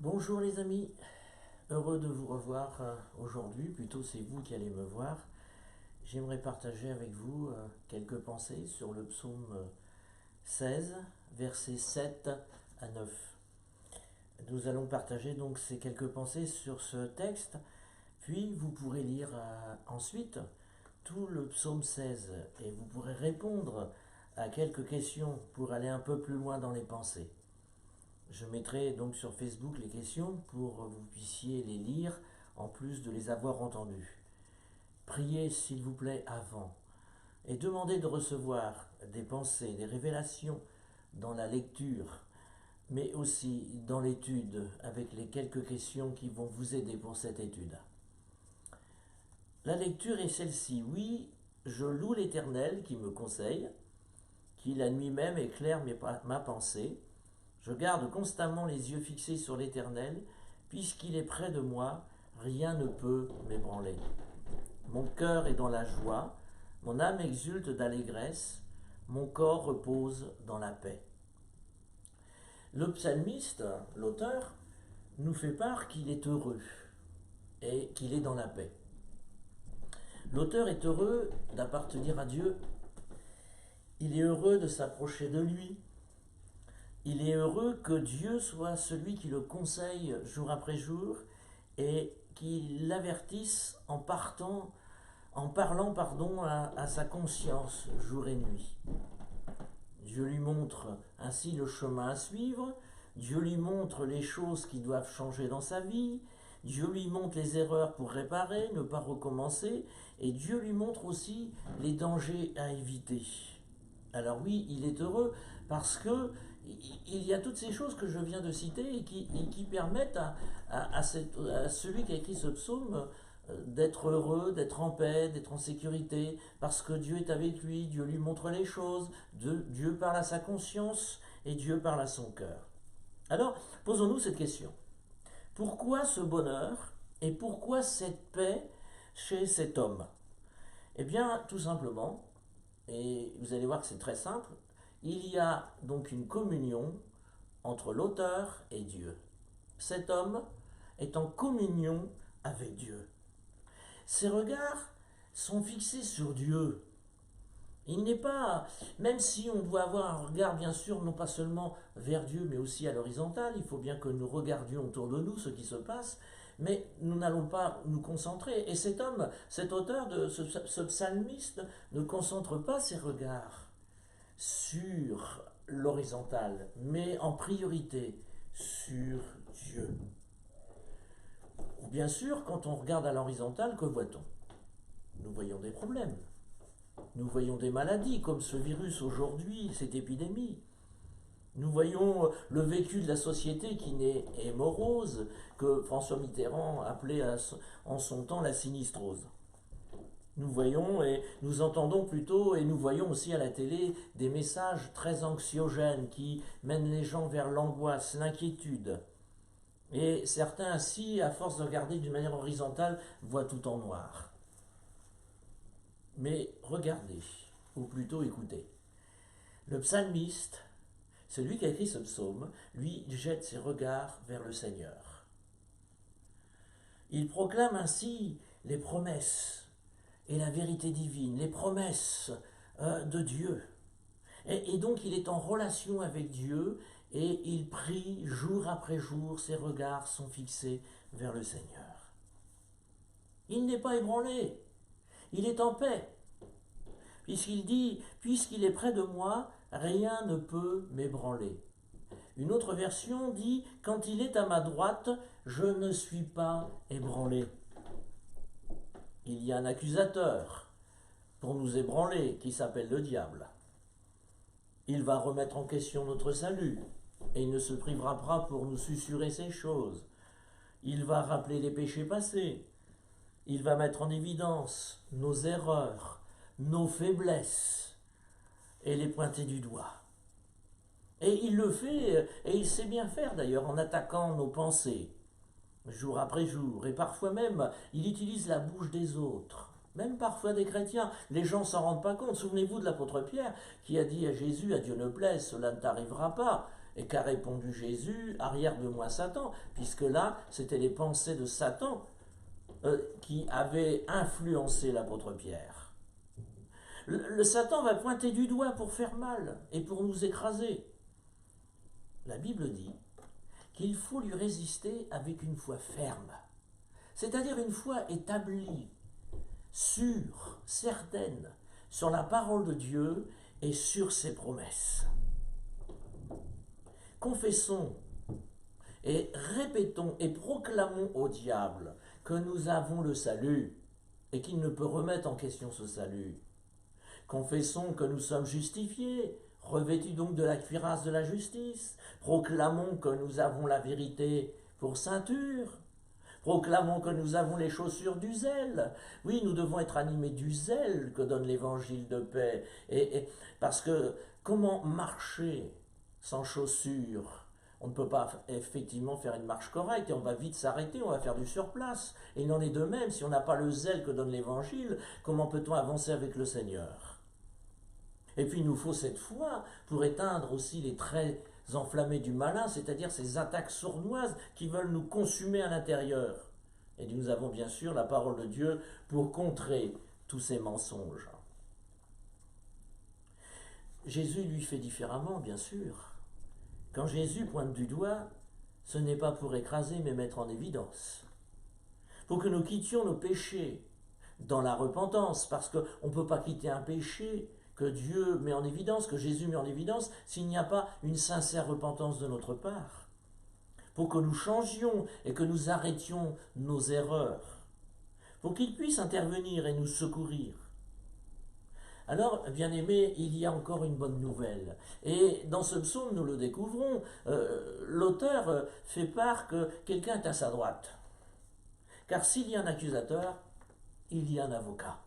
Bonjour les amis, heureux de vous revoir aujourd'hui, plutôt c'est vous qui allez me voir. J'aimerais partager avec vous quelques pensées sur le psaume 16, versets 7 à 9. Nous allons partager donc ces quelques pensées sur ce texte, puis vous pourrez lire ensuite tout le psaume 16 et vous pourrez répondre à quelques questions pour aller un peu plus loin dans les pensées. Je mettrai donc sur Facebook les questions pour que vous puissiez les lire en plus de les avoir entendues. Priez s'il vous plaît avant et demandez de recevoir des pensées, des révélations dans la lecture, mais aussi dans l'étude avec les quelques questions qui vont vous aider pour cette étude. La lecture est celle-ci. Oui, je loue l'Éternel qui me conseille, qui la nuit même éclaire ma pensée. Je garde constamment les yeux fixés sur l'Éternel, puisqu'il est près de moi, rien ne peut m'ébranler. Mon cœur est dans la joie, mon âme exulte d'allégresse, mon corps repose dans la paix. Le psalmiste, l'auteur, nous fait part qu'il est heureux et qu'il est dans la paix. L'auteur est heureux d'appartenir à Dieu, il est heureux de s'approcher de lui, il est heureux que Dieu soit celui qui le conseille jour après jour et qui l'avertisse en parlant à sa conscience jour et nuit. Dieu lui montre ainsi le chemin à suivre, Dieu lui montre les choses qui doivent changer dans sa vie, Dieu lui montre les erreurs pour réparer, ne pas recommencer, et Dieu lui montre aussi les dangers à éviter. Alors oui, il est heureux parce que il y a toutes ces choses que je viens de citer et qui permettent à celui qui a écrit ce psaume d'être heureux, d'être en paix, d'être en sécurité, parce que Dieu est avec lui, Dieu lui montre les choses, Dieu parle à sa conscience et Dieu parle à son cœur. Alors, posons-nous cette question. Pourquoi ce bonheur et pourquoi cette paix chez cet homme? Eh bien, tout simplement, et vous allez voir que c'est très simple, il y a donc une communion entre l'auteur et Dieu. Cet homme est en communion avec Dieu. Ses regards sont fixés sur Dieu. Il n'est pas, même si on doit avoir un regard bien sûr non pas seulement vers Dieu mais aussi à l'horizontale, il faut bien que nous regardions autour de nous ce qui se passe, mais nous n'allons pas nous concentrer. Et cet homme, cet auteur, ce psalmiste, ne concentre pas ses regards sur l'horizontale, mais en priorité sur Dieu. Bien sûr, quand on regarde à l'horizontale, que voit-on? Nous voyons des problèmes. Nous voyons des maladies comme ce virus aujourd'hui, cette épidémie. Nous voyons le vécu de la société qui est morose, que François Mitterrand appelait en son temps la sinistrose. Nous voyons et nous entendons plutôt et nous voyons aussi à la télé des messages très anxiogènes qui mènent les gens vers l'angoisse, l'inquiétude. Et certains ainsi, à force de regarder d'une manière horizontale, voient tout en noir. Mais regardez, ou plutôt écoutez. Le psalmiste, celui qui a écrit ce psaume, lui jette ses regards vers le Seigneur. Il proclame ainsi les promesses et la vérité divine, les promesses de Dieu. Et donc il est en relation avec Dieu et il prie jour après jour, ses regards sont fixés vers le Seigneur. Il n'est pas ébranlé, il est en paix, puisqu'il dit, puisqu'il est près de moi, rien ne peut m'ébranler. Une autre version dit, quand il est à ma droite, je ne suis pas ébranlé. Il y a un accusateur pour nous ébranler qui s'appelle le diable. Il va remettre en question notre salut et il ne se privera pas pour nous susurrer ces choses. Il va rappeler les péchés passés. Il va mettre en évidence nos erreurs, nos faiblesses et les pointer du doigt. Et il le fait, et il sait bien faire d'ailleurs, en attaquant nos pensées, jour après jour. Et parfois même, il utilise la bouche des autres, même parfois des chrétiens. Les gens ne s'en rendent pas compte. Souvenez-vous de l'apôtre Pierre qui a dit à Jésus, à Dieu ne plaise, cela ne t'arrivera pas. Et qu'a répondu Jésus? Arrière de moi Satan, puisque là, c'était les pensées de Satan qui avaient influencé l'apôtre Pierre. Le Satan va pointer du doigt pour faire mal et pour nous écraser. La Bible dit qu'il faut lui résister avec une foi ferme, c'est-à-dire une foi établie, sûre, certaine, sur la parole de Dieu et sur ses promesses. Confessons et répétons et proclamons au diable que nous avons le salut et qu'il ne peut remettre en question ce salut. Confessons que nous sommes justifiés, revêtus donc de la cuirasse de la justice. Proclamons que nous avons la vérité pour ceinture. Proclamons que nous avons les chaussures du zèle. Oui, nous devons être animés du zèle que donne l'évangile de paix. Parce que comment marcher sans chaussures? On ne peut pas effectivement faire une marche correcte et on va vite s'arrêter, on va faire du surplace. Et il en est de même, si on n'a pas le zèle que donne l'évangile, comment peut-on avancer avec le Seigneur? Et puis il nous faut cette foi pour éteindre aussi les traits enflammés du malin, c'est-à-dire ces attaques sournoises qui veulent nous consumer à l'intérieur. Et nous avons bien sûr la parole de Dieu pour contrer tous ces mensonges. Jésus lui fait différemment, bien sûr. Quand Jésus pointe du doigt, ce n'est pas pour écraser mais mettre en évidence. Pour que nous quittions nos péchés dans la repentance, parce qu'on ne peut pas quitter un péché que Dieu met en évidence, que Jésus met en évidence, s'il n'y a pas une sincère repentance de notre part. Pour que nous changions et que nous arrêtions nos erreurs. Pour qu'il puisse intervenir et nous secourir. Alors, bien-aimés, il y a encore une bonne nouvelle. Et dans ce psaume, nous le découvrons, l'auteur fait part que quelqu'un est à sa droite. Car s'il y a un accusateur, il y a un avocat.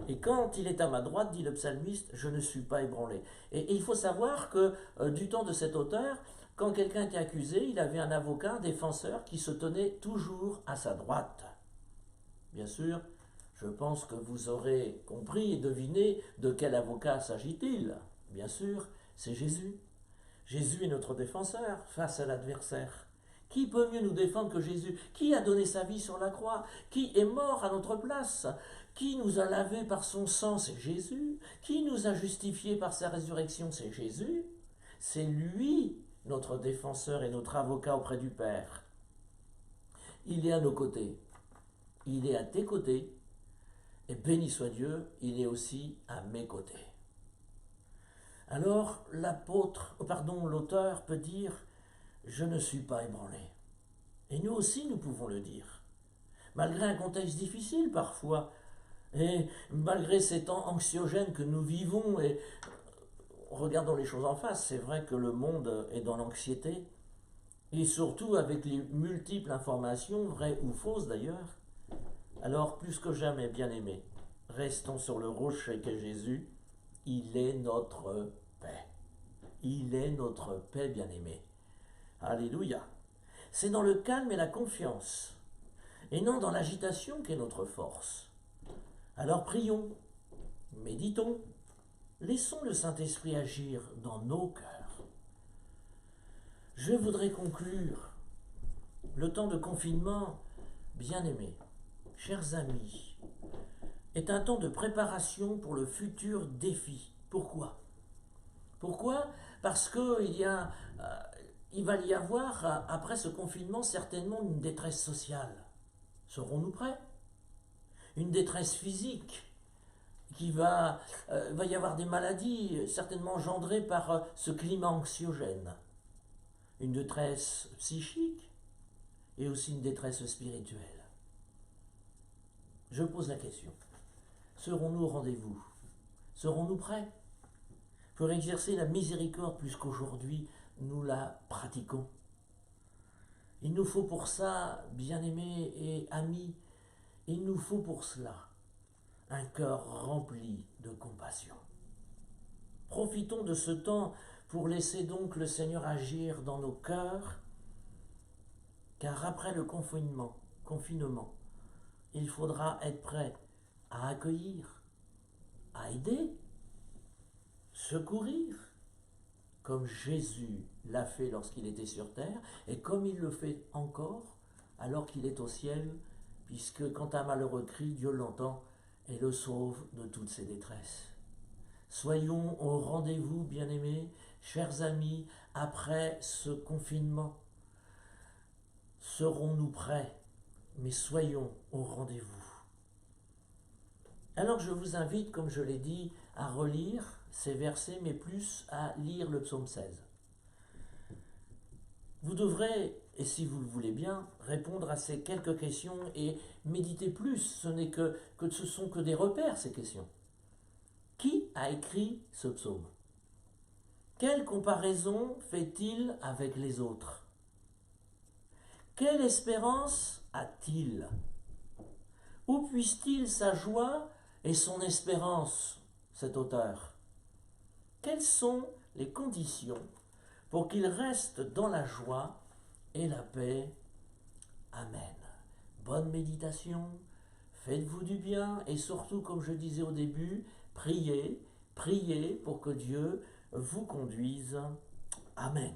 Et quand il est à ma droite, dit le psalmiste, je ne suis pas ébranlé. Et il faut savoir que du temps de cet auteur, quand quelqu'un était accusé, il avait un avocat, un défenseur, qui se tenait toujours à sa droite. Bien sûr, je pense que vous aurez compris et deviné de quel avocat s'agit-il. Bien sûr, c'est Jésus. Jésus est notre défenseur face à l'adversaire. Qui peut mieux nous défendre que Jésus? Qui a donné sa vie sur la croix? Qui est mort à notre place? Qui nous a lavés par son sang? C'est Jésus. Qui nous a justifiés par sa résurrection? C'est Jésus. C'est lui, notre défenseur et notre avocat auprès du Père. Il est à nos côtés. Il est à tes côtés. Et béni soit Dieu, il est aussi à mes côtés. Alors l'auteur peut dire « Je ne suis pas ébranlé ». Et nous aussi, nous pouvons le dire. Malgré un contexte difficile parfois, et malgré ces temps anxiogènes que nous vivons, et regardons les choses en face, c'est vrai que le monde est dans l'anxiété, et surtout avec les multiples informations, vraies ou fausses d'ailleurs. Alors, plus que jamais, bien-aimés, restons sur le rocher qu'est Jésus. Il est notre paix. Il est notre paix, bien-aimés. Alléluia. C'est dans le calme et la confiance, et non dans l'agitation qu'est notre force. Alors prions, méditons, laissons le Saint-Esprit agir dans nos cœurs. Je voudrais conclure le temps de confinement, bien-aimés, chers amis, est un temps de préparation pour le futur défi. Pourquoi? Pourquoi? Parce qu'il va y avoir, après ce confinement, certainement une détresse sociale. Serons-nous prêts? Une détresse physique, il va y avoir des maladies certainement engendrées par ce climat anxiogène. Une détresse psychique et aussi une détresse spirituelle. Je pose la question. Serons-nous au rendez-vous? Serons-nous prêts pour exercer la miséricorde plus qu'aujourd'hui nous la pratiquons? Il nous faut pour ça, bien-aimés et amis, il nous faut pour cela un cœur rempli de compassion. Profitons de ce temps pour laisser donc le Seigneur agir dans nos cœurs, car après le confinement, il faudra être prêt à accueillir, à aider, secourir, comme Jésus l'a fait lorsqu'il était sur terre, et comme il le fait encore alors qu'il est au ciel, puisque quand un malheureux crie, Dieu l'entend et le sauve de toutes ses détresses. Soyons au rendez-vous, bien-aimés, chers amis, après ce confinement. Serons-nous prêts? Mais soyons au rendez-vous. Alors je vous invite, comme je l'ai dit, à relire ces versets, mais plus à lire le psaume 16. Vous devrez, et si vous le voulez bien, répondre à ces quelques questions et méditer plus. Ce sont que des repères, ces questions. Qui a écrit ce psaume? Quelle comparaison fait-il avec les autres? Quelle espérance a-t-il? Où puise-t-il sa joie et son espérance, cet auteur? Quelles sont les conditions pour qu'il reste dans la joie et la paix? Amen. Bonne méditation, faites-vous du bien et surtout, comme je disais au début, priez pour que Dieu vous conduise. Amen.